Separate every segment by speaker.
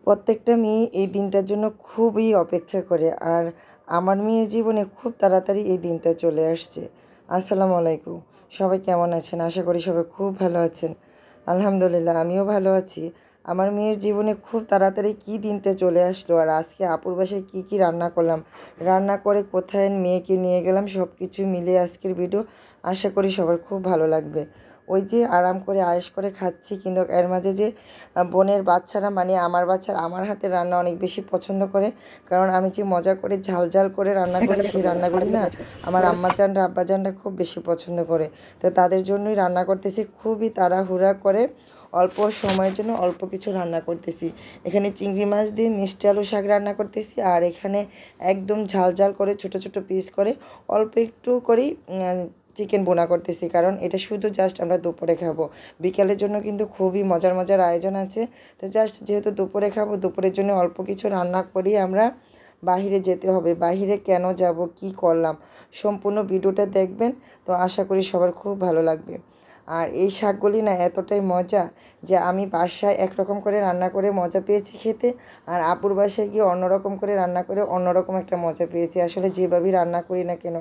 Speaker 1: প্রত্যেকটা মেয়ে এই দিনটার জন্য খুবই অপেক্ষা করে। আর আমার মেয়ের জীবনে খুব তাড়াতাড়ি এই দিনটা চলে আসছে। আসসালামু আলাইকুম। সবাই কেমন আছেন? আশা করি সবাই খুব ভালো আছেন। আলহামদুলিল্লাহ আমিও ভালো আছি। আমার মেয়ের জীবনে খুব তাড়াতাড়ি কী দিনটা চলে আসলো, আর আজকে আপুর বাসায় কী রান্না করলাম, রান্না করে কোথায় মেয়েকে নিয়ে গেলাম, সব কিছু মিলিয়ে আজকের ভিডিও। আশা করি সবার খুব ভালো লাগবে। ওই যে আরাম করে আয়েশ করে খাচ্ছি, কিন্তু এর মাঝে যে বোনের বাচ্চারা, মানে আমার বাচ্চারা আমার হাতের রান্না অনেক বেশি পছন্দ করে। কারণ আমি যে মজা করে ঝাল ঝাল করে রান্না করি, সেই রান্নাগুলি না আমার আম্মাজানরা আব্বাজানরা খুব বেশি পছন্দ করে। তো তাদের জন্যই রান্না করতেছি খুবই তাড়াহুড়া করে, অল্প সময়ের জন্য অল্প কিছু রান্না করতেছি। এখানে চিংড়ি মাছ দিয়ে মিষ্টি আলু শাক রান্না করতেছি, আর এখানে একদম ঝাল ঝাল করে ছোট ছোট পিস করে অল্প একটু করেই চিকেন বোনা করতেছি। কারণ এটা শুধু জাস্ট আমরা দুপুরে খাবো, বিকালের জন্য কিন্তু খুবই মজার মজার আয়োজন আছে। তো জাস্ট যেহেতু দুপুরে খাবো, দুপুরের জন্য অল্প কিছু রান্না করি আমরা। বাহিরে যেতে হবে, বাহিরে কেন যাব, কি করলাম, সম্পূর্ণ ভিডিওটা দেখবেন। তো আশা করি সবার খুব ভালো লাগবে। আর এই শাকগুলি না এতটাই মজা যে আমি বাসায় একরকম করে রান্না করে মজা পেয়েছি খেতে, আর আপুর বাসায় গিয়ে অন্যরকম করে রান্না করে অন্যরকম একটা মজা পেয়েছি। আসলে যেভাবেই রান্না করি না কেন,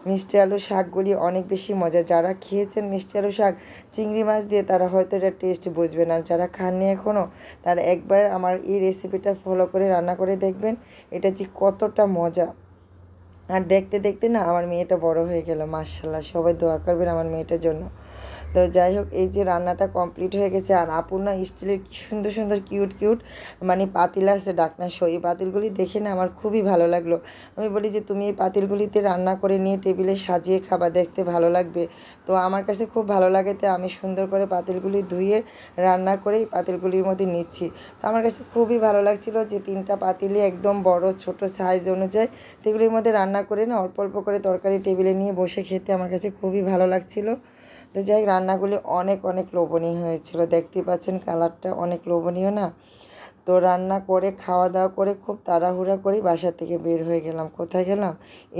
Speaker 1: মিষ্টি আলু শাকগুলি অনেক বেশি মজা। যারা খেয়েছেন মিষ্টি আলু শাক চিংড়ি মাছ দিয়ে, তারা হয়তো এটা টেস্ট বুঝবেন। আর যারা খাননি এখনও, তারা একবার আমার এই রেসিপিটা ফলো করে রান্না করে দেখবেন, এটা যে কতটা মজা। আর দেখতে দেখতে না আমার মেয়েটা বড় হয়ে গেল, মাশাআল্লাহ। সবাই দোয়া করবেন আমার মেয়েটার জন্য। তো যাই হোক, এই যে রান্নাটা কমপ্লিট হয়ে গেছে। আর আপুর না স্টিলের কি সুন্দর সুন্দর কিউট কিউট মানে পাতিল আছে ডাকনা সহ, এই পাতিলগুলি দেখে না আমার খুবই ভালো লাগলো। আমি বলি যে তুমি এই পাতিলগুলিতে রান্না করে নিয়ে টেবিলে সাজিয়ে খাবার, দেখতে ভালো লাগবে। তো আমার কাছে খুব ভালো লাগে, তো আমি সুন্দর করে পাতিলগুলি ধুয়ে রান্না করে এই পাতিলগুলির মধ্যে নিচ্ছি। তো আমার কাছে খুবই ভালো লাগছিলো যে 3টা পাতিলই একদম বড় ছোট সাইজ অনুযায়ী, তো এগুলির মধ্যে রান্না করে না অল্প অল্প করে তরকারি টেবিলে নিয়ে বসে খেতে আমার কাছে খুবই ভালো লাগছিলো। তো যাই হোক, রান্নাগুলি অনেক অনেক লোভনীয় হয়েছিল, দেখতেই পাচ্ছেন কালারটা অনেক লোভনীয় না। তো রান্না করে খাওয়া দাওয়া করে খুব তাড়াহুড়া করেই বাসা থেকে বের হয়ে গেলাম। কোথায় গেলাম?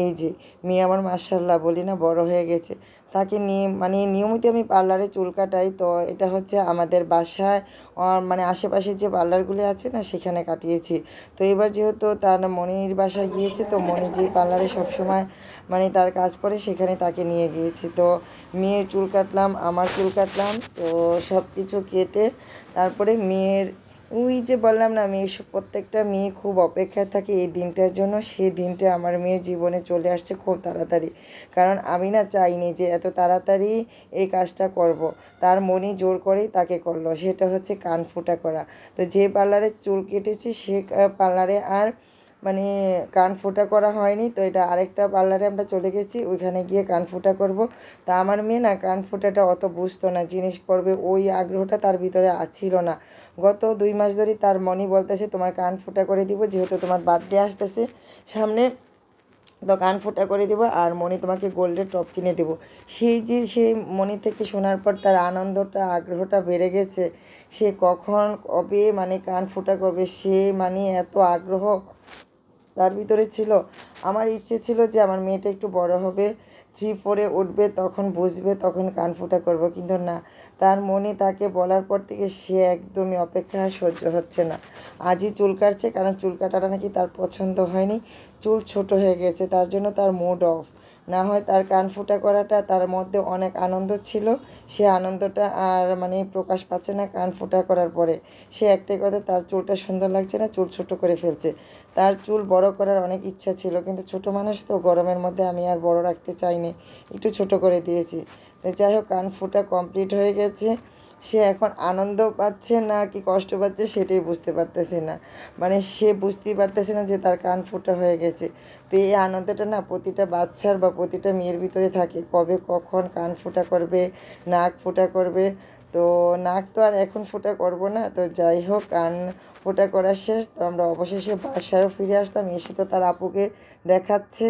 Speaker 1: এই যে মেয়ে আমার মাশাআল্লাহ বলি না বড় হয়ে গেছে, তাকে নিয়ে মানে নিয়মিত আমি পার্লারে চুল কাটাই। তো এটা হচ্ছে আমাদের বাসায় মানে আশেপাশে যে পার্লারগুলি আছে না, সেখানে কাটিয়েছি। তো এবার যেহেতু তার মনির বাসায় গিয়েছে, তো মনি যে পার্লারে সবসময় মানে তার কাজ করে, সেখানে তাকে নিয়ে গিয়েছি। তো মেয়ের চুল কাটলাম, আমার চুল কাটলাম, তো সব কিছু কেটে তারপরে মেয়ের, ওই যে বললাম না, মেয়ে প্রত্যেকটা মেয়ে খুব অপেক্ষায় থাকে এই দিনটার জন্য। সেই দিনটা আমার মেয়ের জীবনে চলে আসছে খুব তাড়াতাড়ি। কারণ আমি না চাইনি যে এত তাড়াতাড়ি এই কাজটা করব। তার মনই জোর করেই তাকে করলো, সেটা হচ্ছে কান ফুটা করা। তো যে পার্লারে চুল কেটেছি সে পার্লারে আর মানে কান ফোঁটা করা হয়নি। তো এটা আরেকটা পার্লারে আমরা চলে গেছি, ওইখানে গিয়ে কান ফোঁটা করব। তা আমার মেয়ে না কান ফোঁটাটা অত বুঝতো না, জিনিস পড়বে ওই আগ্রহটা তার ভিতরে ছিল না। গত 2 মাস ধরে তার মনি বলতেছে তোমার কান ফোঁটা করে দিব, যেহেতু তোমার বার্থডে আসতেছে সামনে, তো কান ফোঁটা করে দেবো, আর মনি তোমাকে গোল্ডের টপ কিনে দেবো। সেই মনি থেকে শোনার পর তার আনন্দটা আগ্রহটা বেড়ে গেছে। সে কখন কবে মানে কান ফোঁটা করবে, সে মানে এত আগ্রহ তার ভিতরে ছিল। আমার ইচ্ছে ছিল যে আমার মেয়েটা একটু বড় হবে, 3-4-এ উঠবে, তখন বুঝবে, তখন কান ফোঁটা করবো। কিন্তু না, তার মনে তাকে বলার পর থেকে সে একদমই অপেক্ষা সহ্য হচ্ছে না। আজই চুল কাটছে, কারণ চুল কাটাটা নাকি তার পছন্দ হয়নি, চুল ছোট হয়ে গেছে, তার জন্য তার মুড অফ। না হয় তার কান ফোঁটা করাটা তার মধ্যে অনেক আনন্দ ছিল, সে আনন্দটা আর মানে প্রকাশ পাচ্ছে না কান ফোঁটা করার পরে। সে একটাই কথা, তার চুলটা সুন্দর লাগছে না, চুল ছোট করে ফেলছে। তার চুল বড় করার অনেক ইচ্ছা ছিল, কিন্তু ছোট মানুষ তো, গরমের মধ্যে আমি আর বড় রাখতে চাইনি, একটু ছোট করে দিয়েছি। তো যাই হোক, কান ফোঁটা কমপ্লিট হয়ে গেছে। সে এখন আনন্দ পাচ্ছে না কি কষ্ট পাচ্ছে সেটাই বুঝতে পারতেছে না, মানে সে বুঝতেই পারতেছে না যে তার কান ফোঁটা হয়ে গেছে। তো এই আনন্দটা না প্রতিটা বাচ্চার বা প্রতিটা মেয়ের ভিতরে থাকে, কবে কখন কান ফোঁটা করবে, নাক ফোঁটা করবে। তো নাক তো আর এখন ফোঁটা করব না। তো যাই হোক, কান ফোঁটা করা শেষ, তো আমরা অবশেষে বাসায়ও ফিরে আসলাম। এসে তো তার আপুকে দেখাচ্ছে।